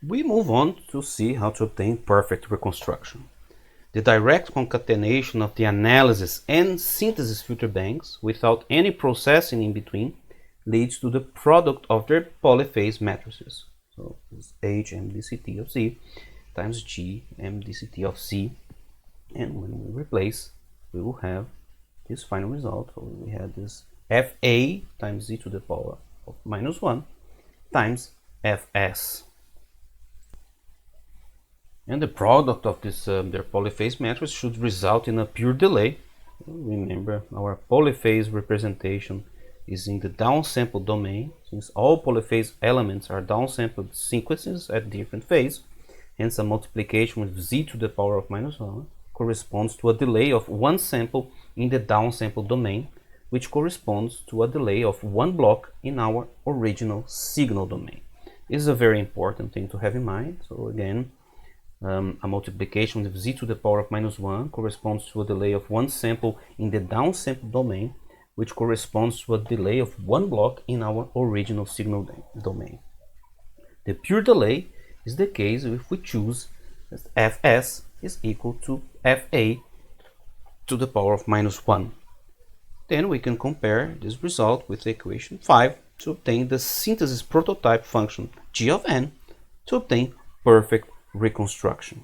We move on to see how to obtain perfect reconstruction. The direct concatenation of the analysis and synthesis filter banks without any processing in between leads to the product of their polyphase matrices. So it's H MDCT of C times G MDCT of C, and when we replace, we will have this final result. So we had this Fa times Z to the power of minus 1 times Fs. And the product of this their polyphase matrix should result in a pure delay. Remember, our polyphase representation is in the downsample domain, since all polyphase elements are downsampled sequences at different phase. Hence, a multiplication with Z to the power of minus 1 corresponds to a delay of one sample in the downsample domain, which corresponds to a delay of one block in our original signal domain. This is a very important thing to have in mind. So again, a multiplication with Z to the power of minus 1 corresponds to a delay of one sample in the downsample domain, which corresponds to a delay of one block in our original signal domain. The pure delay is the case if we choose that Fs is equal to Fa to the power of minus 1. Then we can compare this result with the equation 5 to obtain the synthesis prototype function g of n to obtain perfect reconstruction.